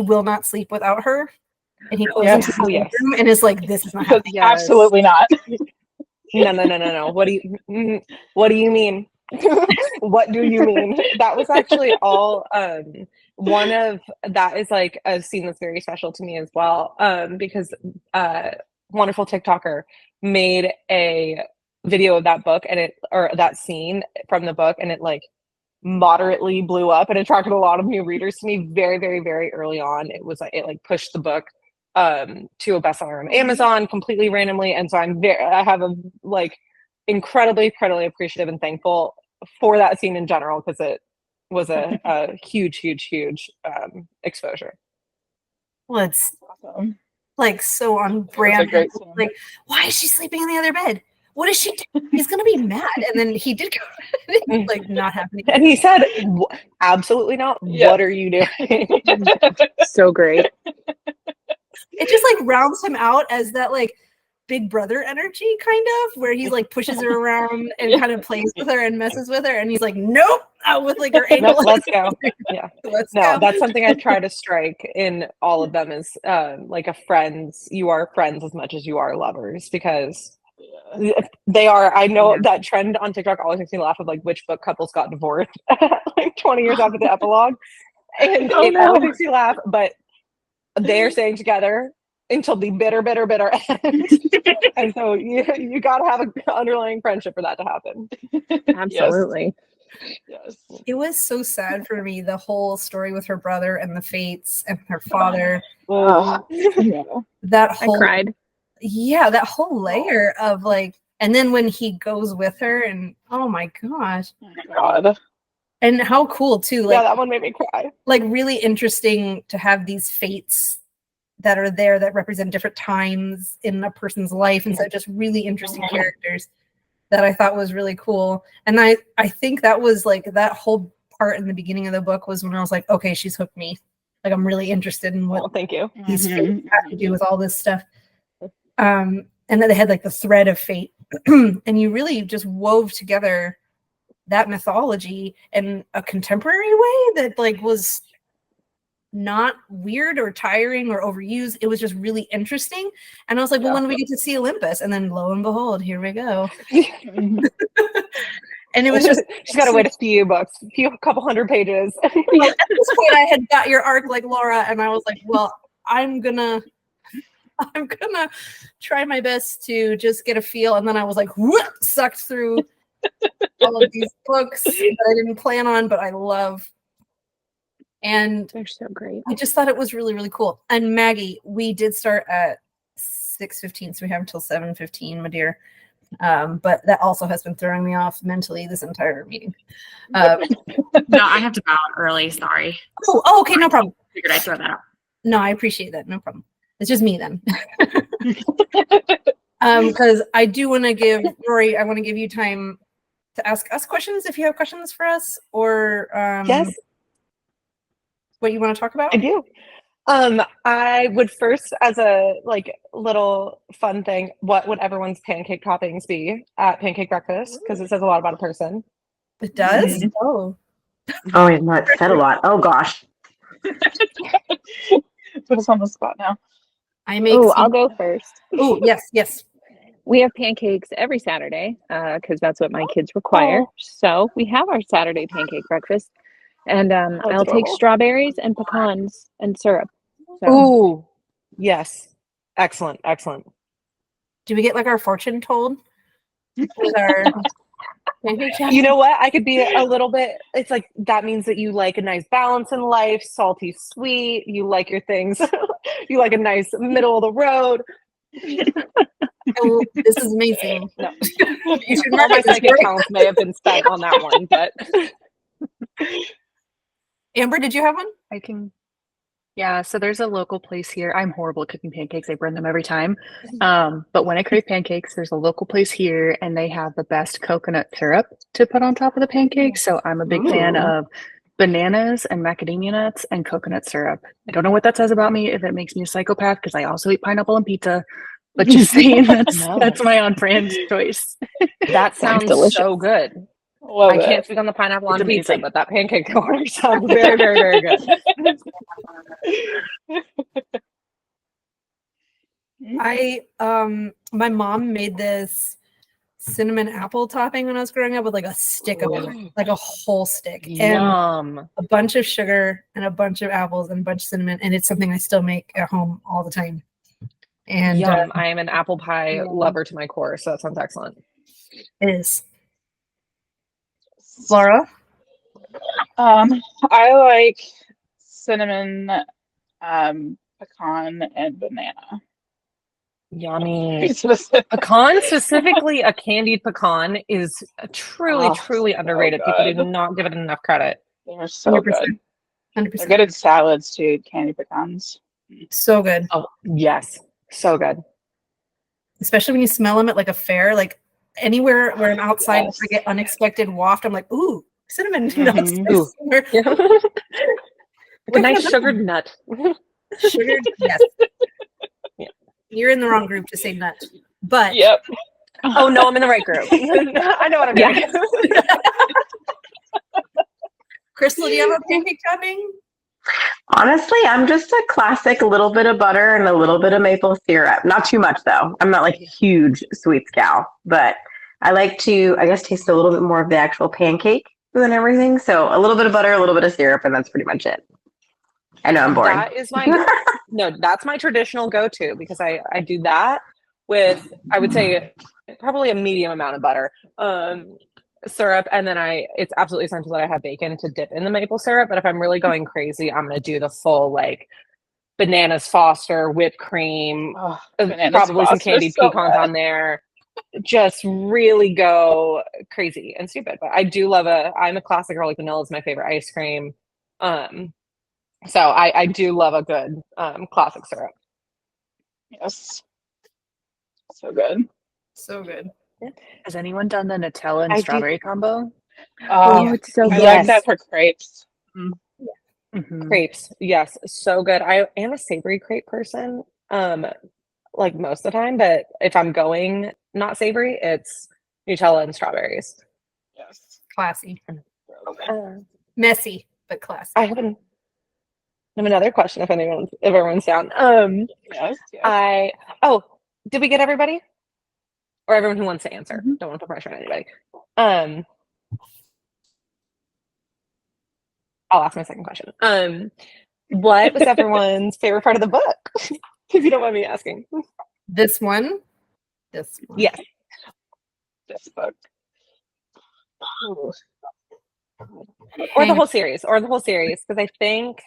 will not sleep without her. And he goes into the bedroom and is like, this is not happening. Absolutely not. No. What do you mean? What do you mean? That was actually all that is like a scene that's very special to me as well. Because wonderful TikToker made a video of that book or that scene from the book, and it like moderately blew up and attracted a lot of new readers to me very, very, very early on. It was like, it like pushed the book to a bestseller on Amazon completely randomly. And so I have a like incredibly appreciative and thankful for that scene in general, because it was a huge exposure. Well, it's Awesome. like so on brand. Like, why is she sleeping in the other bed? What is she doing? He's gonna be mad. And then he did go like not happening. And he said, absolutely not. Yeah. What are you doing? So great. It just like rounds him out as that like big brother energy kind of, where he like pushes her around and kind of plays with her and messes with her, and he's like, nope, out with like her ankle. Nope, let's go. Yeah. Let's No, go. that's something I try to strike in all of them, is like you are friends as much as you are lovers, because they are. I know that trend on TikTok always makes me laugh of like which book couples got divorced like 20 years after the epilogue, and it always makes me laugh, but they're staying together until the bitter end. And so you got to have an underlying friendship for that to happen. Absolutely. Yes. It was so sad for me, the whole story with her brother and the Fates and her father. That whole, I cried. Yeah, that whole layer of like, and then when he goes with her, and oh my gosh. God. And how cool too. Like, yeah, that one made me cry. Like really interesting to have these fates that are there that represent different times in a person's life, and so just really interesting characters that I thought was really cool. And I think that was like that whole part in the beginning of the book was when I was like, okay, she's hooked me. Like I'm really interested in what thank you. These fates have to do with all this stuff. And then they had like the thread of fate, and you really just wove together that mythology in a contemporary way that like was not weird or tiring or overused. It was just really interesting. And I was like, well, when do we get to see Olympus? And then lo and behold, here we go. And it was just, she's got to wait a few books, a couple hundred pages. At this point, I had got your arc like Laura, and I was like, well, I'm gonna try my best to just get a feel. And then I was like, whoop, sucked through all of these books that I didn't plan on, but I love. And they're so great. I just thought it was really, really cool. And Maggie, we did start at 6:15, so we have until 7:15, my dear. But that also has been throwing me off mentally this entire meeting. No, I have to bow out early. Sorry. Oh, okay, no problem. Figured I'd throw that out. No, I appreciate that. No problem. It's just me then. Because I do want to give Rory, I want to give you time to ask us questions if you have questions for us, or Yes, what you want to talk about. I do. I would first, as a like little fun thing, what would everyone's pancake toppings be at pancake breakfast? Because it says a lot about a person. It does? Mm-hmm. Oh. Oh, no, it said a lot. Oh gosh. Put us on the spot now. I make Oh, I'll go first. Oh, yes. We have pancakes every Saturday because that's what my kids require. Oh. So we have our Saturday pancake breakfast. And I'll take adorable. strawberries and pecans and syrup. So. Ooh, yes. Excellent. Do we get like our fortune told with our pancake shop? You know what? I could be a little bit, it's like, that means that you like a nice balance in life, salty, sweet, you like your things, you like a nice middle of the road. Oh, this is amazing. No. You should All my market this, psychic Rory. talents may have been spent on that one, but Amber, did you have one? I can. Yeah, so there's a local place here. I'm horrible at cooking pancakes. I burn them every time. But when I crave pancakes, there's a local place here and they have the best coconut syrup to put on top of the pancakes. So I'm a big fan of bananas and macadamia nuts and coconut syrup. I don't know what that says about me, if it makes me a psychopath, because I also eat pineapple and pizza. But just saying, that's my on-brand choice. that sounds delicious. so good. Love I it. can't speak on the pineapple on It's pizza, amazing. but that pancake corner sounds very, very, very good. My mom made this cinnamon apple topping when I was growing up with like a stick of it, like a whole stick, and Yum. a bunch of sugar and a bunch of apples and a bunch of cinnamon, and it's something I still make at home all the time. And Yum. I am an apple pie lover to my core, so that sounds excellent. it is. Laura? I like cinnamon, pecan, and banana. Yummy. Specific. Pecan, specifically a candied pecan, is truly, Oh, truly so underrated. People do good. not give it enough credit. They're so 100%. good. 100%. They're good in salads too. Candy pecans. So good. Oh, yes. So good. Especially when you smell them at like a fair, like anywhere where I'm outside, Yes. I get unexpected waft. I'm like, ooh, cinnamon Mhm. nuts. A nice sugared nut. Sugar, yes. Yeah. You're in the wrong group to say nut. But Yep. Oh, no, I'm in the right group. I know what I'm doing. Crystal, do you have a pancake topping? Honestly, I'm just a classic little bit of butter and a little bit of maple syrup. Not too much though. I'm not like a huge sweets gal, but I like to, I guess, taste a little bit more of the actual pancake than everything. So a little bit of butter, a little bit of syrup, and that's pretty much it. I know I'm boring. That is my no, that's my traditional go-to because I do that with, I would say, probably a medium amount of butter, syrup, and then it's absolutely essential that I have bacon to dip in the maple syrup. But if I'm really going crazy, I'm gonna do the full like bananas Foster, whipped cream, Oh, probably some candied pecans on there. Just really go crazy and stupid. But I do love I'm a classic girl. Like vanilla is my favorite ice cream. So I do love a good classic syrup. Yes. So good. So good. Has anyone done the Nutella and I do- strawberry combo? Oh, it's so I good. like that for crepes. Mhm. Crepes, yes, so good. I am a savory crepe person, like most of the time. But if I'm going not savory, it's Nutella and strawberries. Yes. Classy. Uh, Messy, but classy. I have another question. If everyone's down. Yes. Did we get everybody? Or everyone who wants to answer? Don't want to put pressure on anybody. I'll ask my second question. What was everyone's favorite part of the book? If you don't mind me asking. This one. Yes. This book. Ooh. Or the whole series. Because I think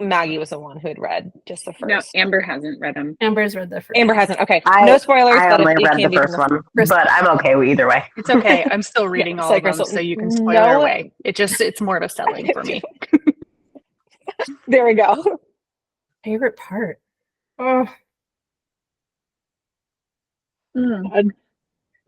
Maggie was the one who had read just the first. No, Amber hasn't read them. Amber's read the first. Amber hasn't. Okay. I- No spoilers. I but only it read can the be first from one, but I'm okay with either way. It's okay. I'm still reading all of them, Crystal, so you can spoil no- away. It's more of a selling for me. There we go. Favorite part? Oh, God.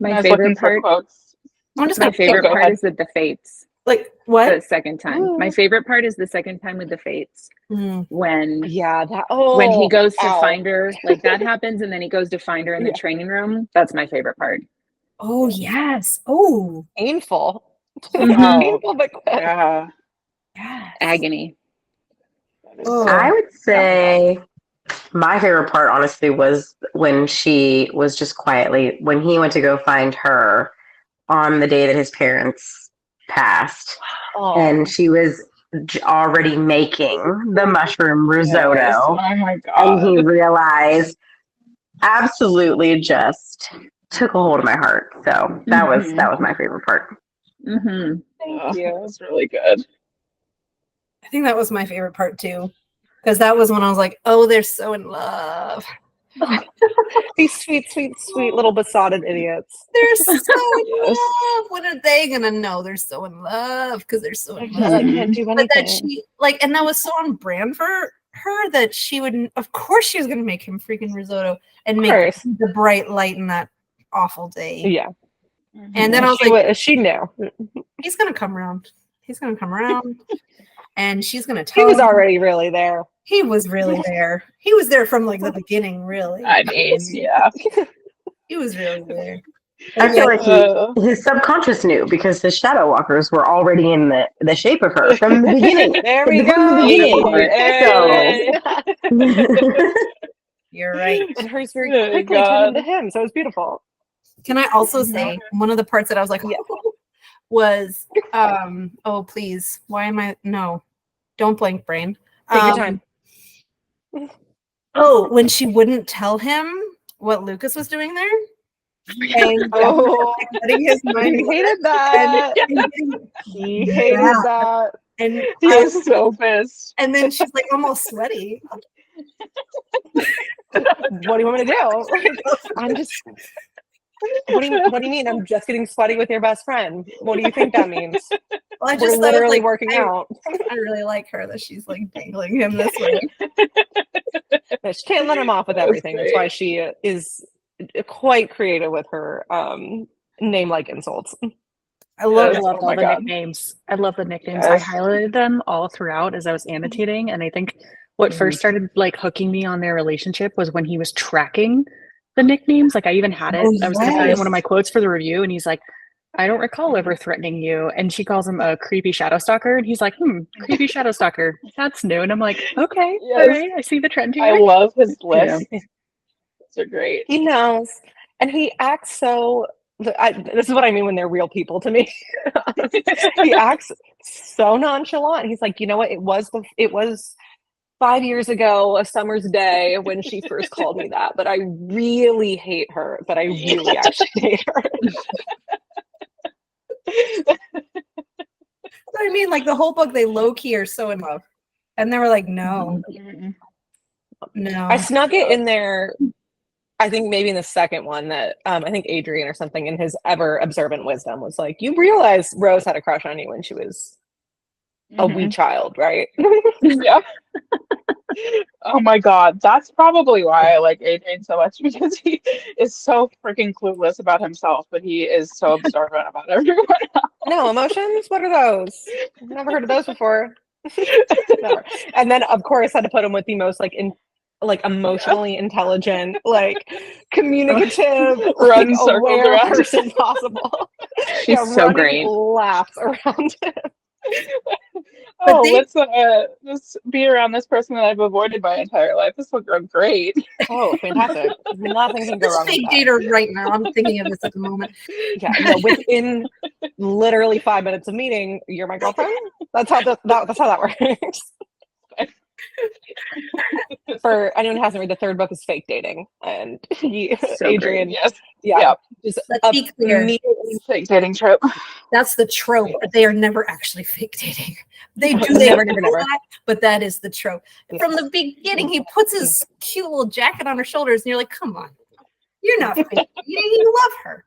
My I was looking favorite for part. quotes. I'm just My gonna favorite go part ahead. is with the fates. like The what? second time. My Ooh. favorite part is the second time with the fates. Mm. When Yeah, that he goes to ow. find her, like that happens, and then he goes to find her in the Yeah. training room. That's my favorite part. Oh yes. Oh Painful. Mhm. Painful but good. Yeah. yes. Agony. That is Oh. I would say my favorite part, honestly, was when she was just quietly, when he went to go find her on the day that his parents passed, Oh. and she was already making the mushroom risotto, Yes. Oh my and he God. realized absolutely just took a hold of my heart. So that was my favorite part. Mm-hmm. Thank you. That was really good. I think that was my favorite part too, because that was when I was like, oh, they're so in love. These sweet, sweet, sweet little besotted idiots. They're so in Yes. love. When are they gonna know they're so in love? Because they're so in Because love. I can't do But anything. that she like, and that was so on brand for her that she would, of course, she was gonna make him freaking risotto and make course. the bright light in that awful day. Yeah. And then I was she like, she knew. he's gonna come around. He's gonna come around, and she's gonna He tell was him. already really there. He was really there. He was there from like the beginning, really. I mean, yeah. He was really there. I feel like Uh, his subconscious knew because the shadow walkers were already in the shape of her from the beginning. There we From go. the beginning. Hey. You're right. And hers very Oh, quickly God. turned into him, so it was beautiful. Can I also say one of the parts that I was like, Yeah. was oh please, why am I no, don't blank brain. Take your time. Oh, when she wouldn't tell him what Lucas was doing there. And Oh, letting his mind he hated that. and He hated that. and He was so pissed. and then she's like almost sweaty. What do you want me to do? Like, I'm just. What do you mean? I'm just getting sweaty with your best friend. What do you think that means? Well, I We're just thought, literally like, working out. I really like her that she's like dangling him this way. But she can't let him off with That was everything. That's why she is quite creative with her name-like insults. I loved Yes, oh all my the God. nicknames. I love the nicknames. Yes. I highlighted them all throughout as I was annotating, and I think what first started like hooking me on their relationship was when he was tracking the nicknames. Like I even had it. I was going to put it in one of my quotes for the review, and he's like, "I don't recall ever threatening you." And she calls him a creepy shadow stalker, and he's like, "Creepy shadow stalker. That's new." And I'm like, "Okay, Yes. all right, I see the trend I here." love his lists. Those are great. He knows, and he acts so. This is what I mean when they're real people to me. He acts so nonchalant. He's like, you know what? It was 5 years ago, a summer's day, when she first called me that. But I really hate her. But I really actually hate her. I mean, like the whole book, they low key are so in love, and they were like, no, no. I snuck it in there. I think maybe in the second one that I think Adrian or something in his ever observant wisdom was like, you realize Rose had a crush on you when she was a wee child, right? Yeah. Oh my God. That's probably why I like Adrian so much, because he is so freaking clueless about himself, but he is so observant about everyone else. No emotions? What are those? I've never heard of those before. Never. And then of course had to put him with the most emotionally intelligent, like communicative, like Run circles aware around. person possible. She's so running great. laps around him. Oh, they- let's be around this person that I've avoided my entire life. This will go great. Oh, fantastic. Nothing can go This wrong with fake that. dater right now. I'm thinking of this at the moment. Yeah, no, within literally 5 minutes of meeting, you're my girlfriend. That's how that's how that works. For anyone who hasn't read, the third book is Fake Dating, and Adrian, Yes. yeah, just Let's be clear. Fake dating trope. That's the trope, but they are never actually fake dating. They do Never, they never, do never. that, but that is the trope. From the beginning, he puts his cute little jacket on her shoulders, and you're like, come on. You're not fake dating. You love her.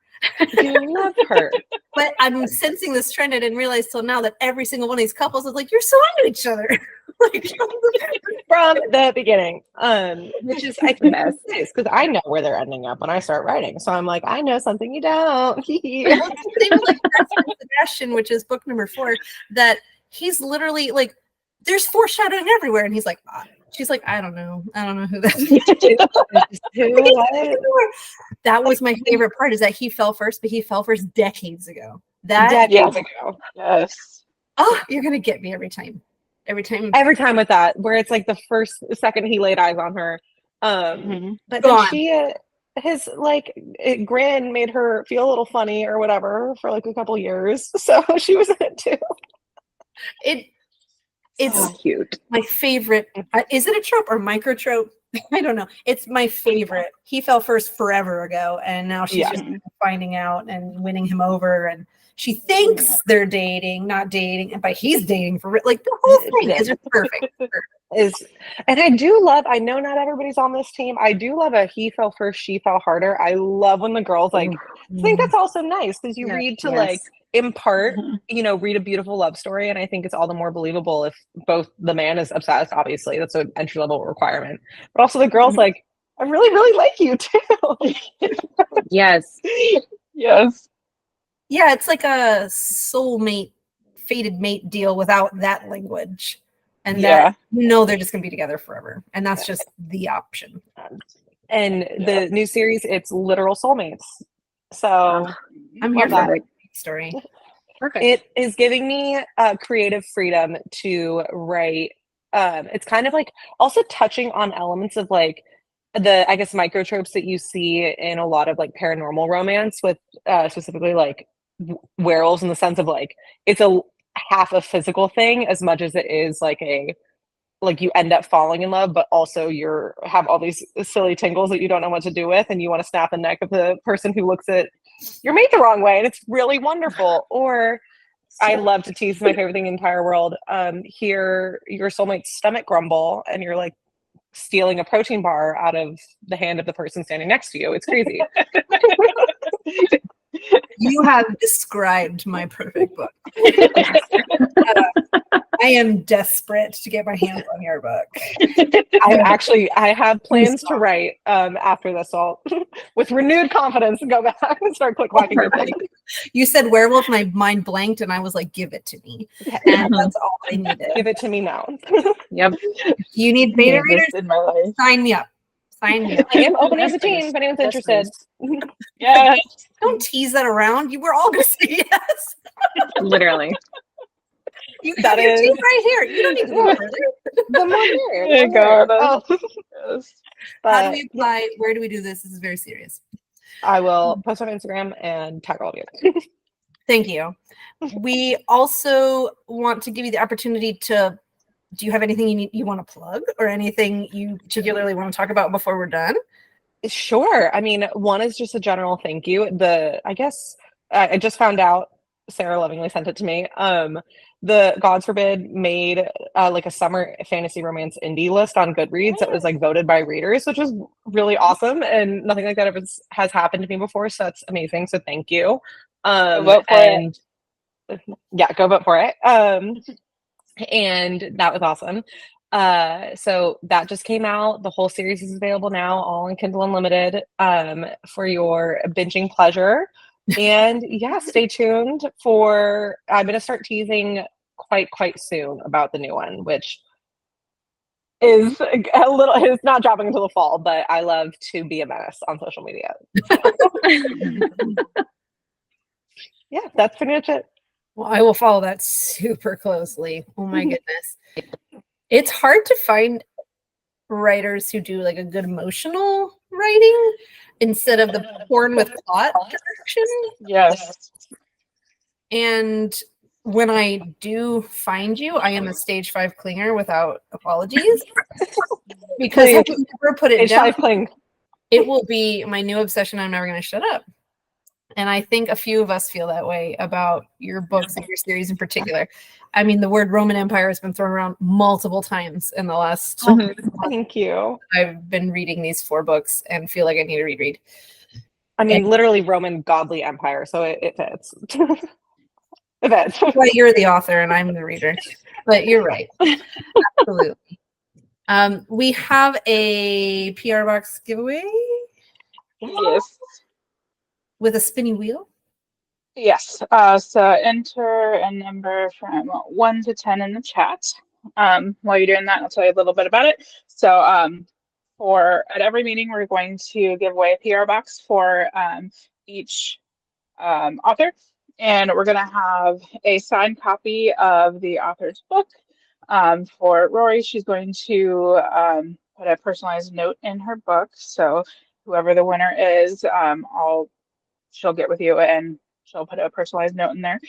You love her. But I'm sensing this trend. I didn't realize till now that every single one of these couples is like, you're so into each other. From the beginning, which is I think that's nice because I know where they're ending up when I start writing. So I'm like, I know something you don't. Same with like Sebastian, which is book number 4, that he's literally like, there's foreshadowing everywhere, and he's like, she's like, I don't know who that is. That was my favorite part, is that he fell first, but he fell first decades ago. Decades ago. Yes. Oh, you're gonna get me every time. Every time With that, where it's like the second he laid eyes on her. But Go then on. his like grin made her feel a little funny or whatever for like a couple years. So she was in it too. It's cute. my favorite. Is it a trope or micro trope? I don't know. It's my favorite. He fell first forever ago, and now she's just finding out and winning him over, and she thinks they're dating, not dating, but he's dating for like the whole thing is just perfect. And I do love, I know not everybody's on this team. I do love a he fell first, she fell harder. I love when the girls like I think that's also nice because you read to like impart, read a beautiful love story. And I think it's all the more believable if both the man is obsessed, obviously. That's an entry level requirement. But also the girl's like, I really, really like you too. Yes. Yes. Yeah, it's like a soulmate, fated mate deal without that language. And that they're just gonna be together forever. And that's just the option. And the new series, it's literal soulmates. So I'm here for that story. Perfect. It is giving me creative freedom to write. It's kind of like also touching on elements of like the, I guess, microtropes that you see in a lot of like paranormal romance with specifically like werewolves, in the sense of like it's a half a physical thing as much as it is like you end up falling in love, but also you're have all these silly tingles that you don't know what to do with, and you want to snap the neck of the person who looks at your mate the wrong way, and it's really wonderful. Or I love to tease, my favorite thing in the entire world. Hear your soulmate's stomach grumble, and you're like stealing a protein bar out of the hand of the person standing next to you. It's crazy. You have described my perfect book. I am desperate to get my hands on your book. I have plans to write after this all with renewed confidence and go back and start click-clacking. You said werewolf, my mind blanked, and I was like, give it to me. And that's all I needed. Give it to me now. Yep. You need beta readers? In my life. Sign me up. Sign me up. I am opening the team if anyone's interested. Yes. Don't tease that around. We're all going to say yes. Literally. You got your team right here. You don't need to go further. The more merrier. There you go. Yes. How do we apply? Where do we do this? This is very serious. I will post on Instagram and tag all of you. Thank you. We also want to give you the opportunity to, do you have anything you want to plug or anything you particularly want to talk about before we're done? Sure. I mean, one is just a general thank you. I guess I just found out, Sarah lovingly sent it to me. The Gods Forbid made like a summer fantasy romance indie list on Goodreads that was like voted by readers, which was really awesome, and nothing like that ever has happened to me before. So that's amazing. So thank you. Vote for it. Yeah, go vote for it. And that was awesome. So that just came out. The whole series is available now, all on Kindle Unlimited, for your binging pleasure. And yeah, stay tuned for, I'm going to start teasing quite soon about the new one, which is it's not dropping until the fall, but I love to be a menace on social media. Yeah, that's pretty much it. Well, I will follow that super closely. Oh my goodness. It's hard to find writers who do like a good emotional writing instead of the porn with plot direction. Yes. And when I do find you, I am a stage 5 clinger without apologies. Because if you ever put it down, it will be my new obsession. I'm never going to shut up. And I think a few of us feel that way about your books and your series in particular. I mean, the word Roman Empire has been thrown around multiple times in the last Thank you. I've been reading these 4 books and feel like I need to reread. I mean, literally Roman godly empire, so it fits. That's Well, you're the author and I'm the reader, but you're right. Absolutely. We have a PR box giveaway Yes. with a spinny wheel. Yes. So enter a number from 1 to 10 in the chat. While you're doing that, I'll tell you a little bit about it. So at every meeting, we're going to give away a PR box for each author. And we're going to have a signed copy of the author's book. For Rory, she's going to put a personalized note in her book. So whoever the winner is, she'll get with you and she'll put a personalized note in there.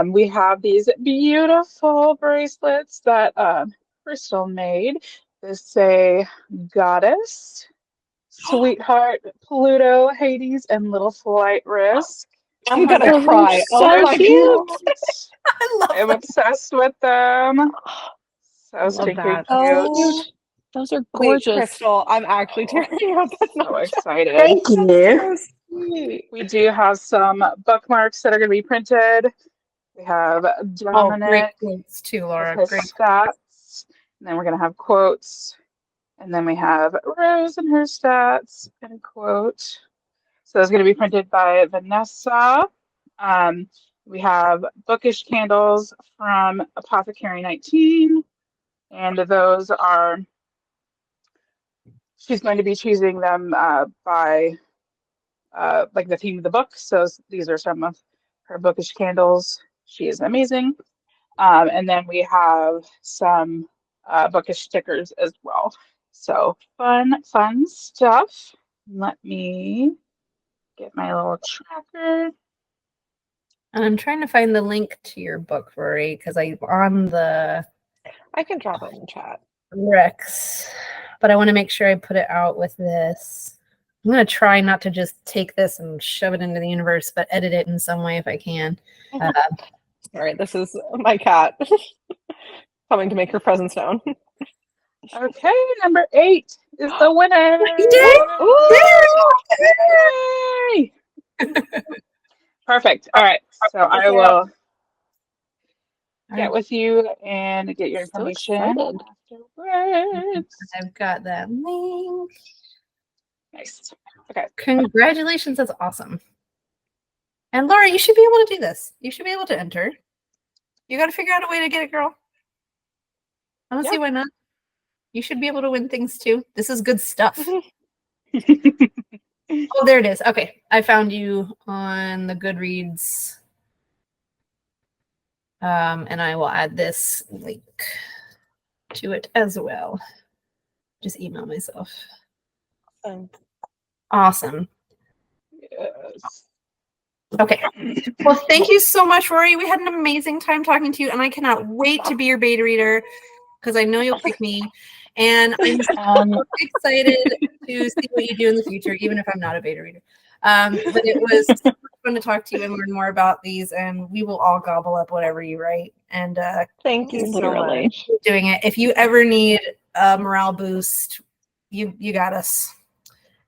We have these beautiful bracelets that Crystal made. They say Goddess, Sweetheart, Pluto, Hades, and Little Flight Risk. I'm gonna cry. So my cute. God. I love I'm that. obsessed with them. So Love stinking that. cute. Those are Wait, gorgeous. Crystal, I'm actually tearing up. That's So not excited. Thank you. so sweet. We do have some bookmarks that are going to be printed. We have Oh, great Dominic quotes too, with Laura. his Great. stats. And then we're going to have quotes. And then we have Rose and her stats and a quote. So it's going to be printed by Vanessa. We have bookish candles from Apothecary 19. And those are, she's going to be choosing them by like the theme of the book. So these are some of her bookish candles. She is amazing. And then we have some bookish stickers as well. So fun stuff. Let me get my little tracker. I'm trying to find the link to your book, Rory, because I'm on the I can drop it in the chat. Rex, but I want to make sure I put it out with this. I'm going to try not to just take this and shove it into the universe, but edit it in some way if I can. All right, this is my cat coming to make her presence known. Okay, number 8 is the winner. You did? Yay! Perfect. All right, so I will get with you and get your information excited. afterwards. I've got that link. Nice. Okay. Congratulations. That's awesome. And Laura, you should be able to do this. You should be able to enter. You got to figure out a way to get it, girl. I don't see why not. You should be able to win things too. This is good stuff. Oh, there it is. Okay. I found you on the Goodreads. And I will add this link to it as well. Just email myself. Awesome. Yes. Okay. Well, thank you so much, Rory. We had an amazing time talking to you, and I cannot wait to be your beta reader because I know you'll pick me. And I'm so excited to see what you do in the future, even if I'm not a beta reader. But it was so much fun to talk to you and learn more about these, and we will all gobble up whatever you write. And Thank you so Literally. much. keep doing it. If you ever need a morale boost, you got us.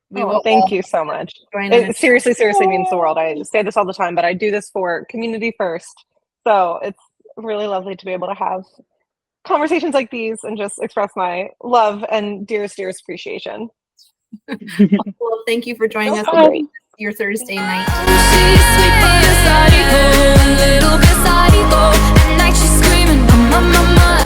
We will Thank all you so much. join in. It seriously means the world. I say this all the time, but I do this for community first. So it's really lovely to be able to have conversations like these and just express my love and dearest appreciation. Well, thank you for joining us So on great. your Thursday night. She's sweet but a psycho, a little bit psycho. At night she's screaming, I'm